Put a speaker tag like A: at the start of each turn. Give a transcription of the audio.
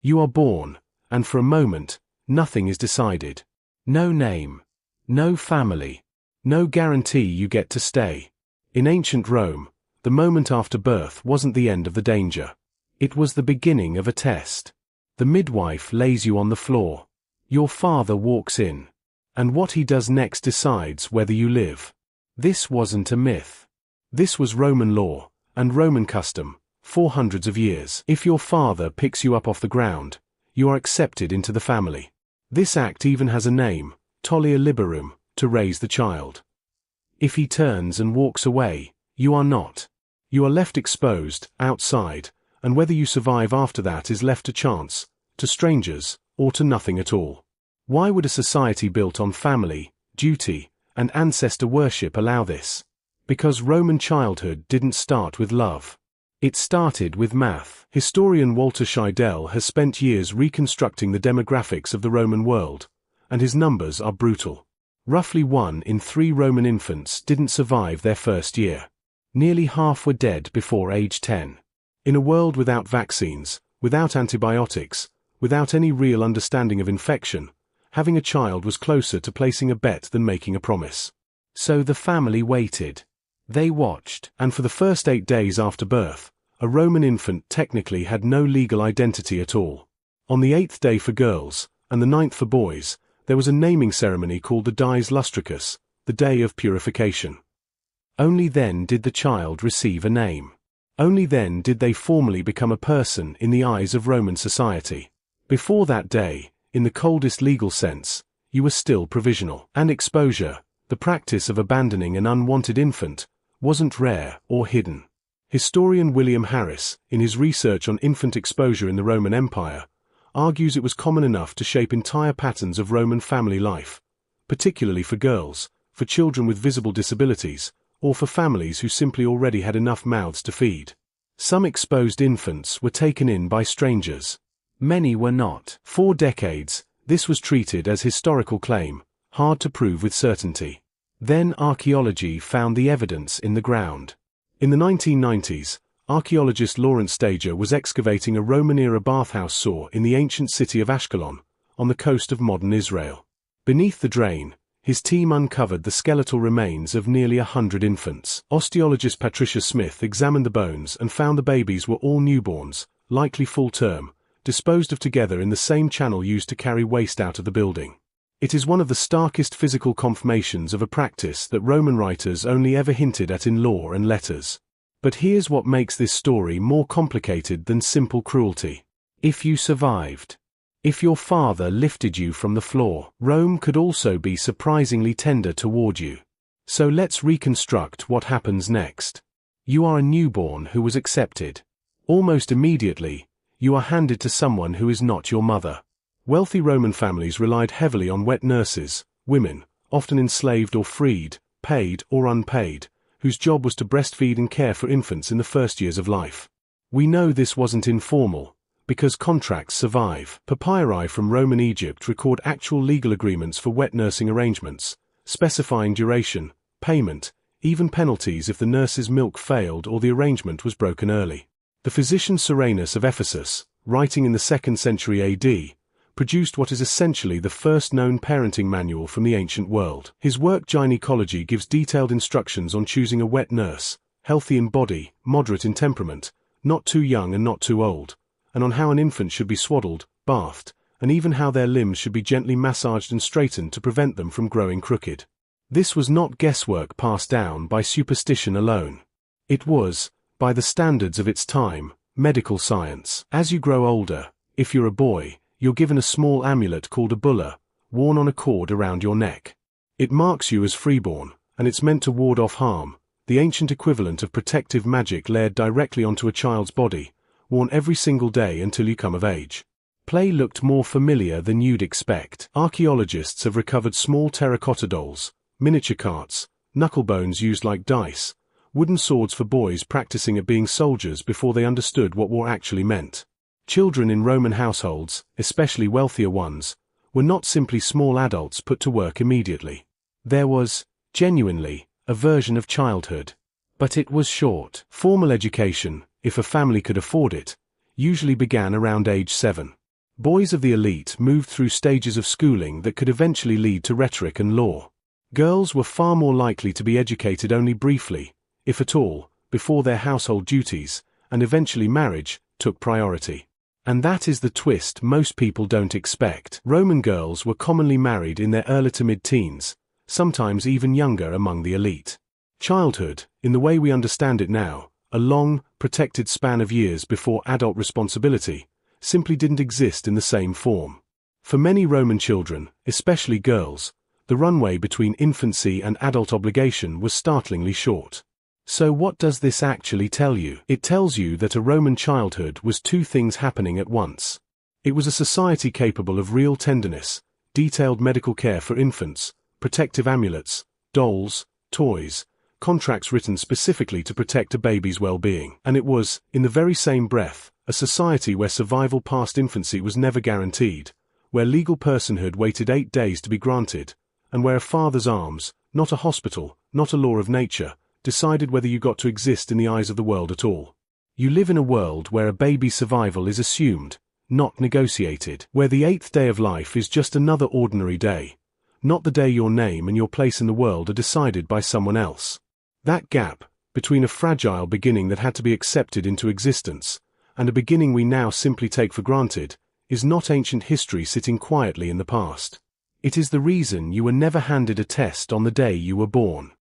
A: You are born, and for a moment, nothing is decided. No name. No family. No guarantee you get to stay. In ancient Rome, the moment after birth wasn't the end of the danger. It was the beginning of a test. The midwife lays you on the floor. Your father walks in. And what he does next decides whether you live. This wasn't a myth. This was Roman law, and Roman custom, for hundreds of years. If your father picks you up off the ground, you are accepted into the family. This act even has a name, tollia liberum, to raise the child. If he turns and walks away, you are not. You are left exposed, outside, and whether you survive after that is left to chance, to strangers, or to nothing at all. Why would a society built on family, duty, and ancestor worship allow this? Because Roman childhood didn't start with love. It started with math. Historian Walter Scheidel has spent years reconstructing the demographics of the Roman world, and his numbers are brutal. Roughly 1 in 3 Roman infants didn't survive their first year. Nearly half were dead before age 10. In a world without vaccines, without antibiotics, without any real understanding of infection, having a child was closer to placing a bet than making a promise. So the family waited. They watched, and for the first 8 days after birth, a Roman infant technically had no legal identity at all. On the 8th day for girls, and the 9th for boys, there was a naming ceremony called the Dies Lustricus, the day of purification. Only then did the child receive a name. Only then did they formally become a person in the eyes of Roman society. Before that day, in the coldest legal sense, you were still provisional. And exposure, the practice of abandoning an unwanted infant, wasn't rare or hidden. Historian William Harris, in his research on infant exposure in the Roman Empire, argues it was common enough to shape entire patterns of Roman family life, particularly for girls, for children with visible disabilities, or for families who simply already had enough mouths to feed. Some exposed infants were taken in by strangers. Many were not. For decades, this was treated as historical claim, hard to prove with certainty. Then archaeology found the evidence in the ground. In the 1990s, archaeologist Lawrence Stager was excavating a Roman-era bathhouse saw in the ancient city of Ashkelon, on the coast of modern Israel. Beneath the drain, his team uncovered the skeletal remains of nearly 100 infants. Osteologist Patricia Smith examined the bones and found the babies were all newborns, likely full-term, disposed of together in the same channel used to carry waste out of the building. It is one of the starkest physical confirmations of a practice that Roman writers only ever hinted at in law and letters. But here's what makes this story more complicated than simple cruelty. If you survived. If your father lifted you from the floor, Rome could also be surprisingly tender toward you. So let's reconstruct what happens next. You are a newborn who was accepted. Almost immediately, you are handed to someone who is not your mother. Wealthy Roman families relied heavily on wet nurses, women, often enslaved or freed, paid or unpaid, whose job was to breastfeed and care for infants in the first years of life. We know this wasn't informal, because contracts survive. Papyri from Roman Egypt record actual legal agreements for wet nursing arrangements, specifying duration, payment, even penalties if the nurse's milk failed or the arrangement was broken early. The physician Cyrenus of Ephesus, writing in the 2nd century AD, produced what is essentially the first known parenting manual from the ancient world. His work Gynecology gives detailed instructions on choosing a wet nurse, healthy in body, moderate in temperament, not too young and not too old, and on how an infant should be swaddled, bathed, and even how their limbs should be gently massaged and straightened to prevent them from growing crooked. This was not guesswork passed down by superstition alone. It was, by the standards of its time, medical science. As you grow older, if you're a boy, you're given a small amulet called a bulla, worn on a cord around your neck. It marks you as freeborn, and it's meant to ward off harm, the ancient equivalent of protective magic layered directly onto a child's body, worn every single day until you come of age. Play looked more familiar than you'd expect. Archaeologists have recovered small terracotta dolls, miniature carts, knuckle bones used like dice, wooden swords for boys practicing at being soldiers before they understood what war actually meant. Children in Roman households, especially wealthier ones, were not simply small adults put to work immediately. There was, genuinely, a version of childhood. But it was short. Formal education, if a family could afford it, usually began around age 7. Boys of the elite moved through stages of schooling that could eventually lead to rhetoric and law. Girls were far more likely to be educated only briefly, if at all, before their household duties, and eventually marriage, took priority. And that is the twist most people don't expect. Roman girls were commonly married in their early to mid-teens, sometimes even younger among the elite. Childhood, in the way we understand it now, a long, protected span of years before adult responsibility, simply didn't exist in the same form. For many Roman children, especially girls, the runway between infancy and adult obligation was startlingly short. So what does this actually tell you? It tells you that a Roman childhood was two things happening at once. It was a society capable of real tenderness, detailed medical care for infants, protective amulets, dolls, toys, contracts written specifically to protect a baby's well-being. And it was, in the very same breath, a society where survival past infancy was never guaranteed, where legal personhood waited 8 days to be granted, and where a father's arms, not a hospital, not a law of nature, decided whether you got to exist in the eyes of the world at all. You live in a world where a baby's survival is assumed, not negotiated, where the 8th day of life is just another ordinary day, not the day your name and your place in the world are decided by someone else. That gap, between a fragile beginning that had to be accepted into existence, and a beginning we now simply take for granted, is not ancient history sitting quietly in the past. It is the reason you were never handed a test on the day you were born.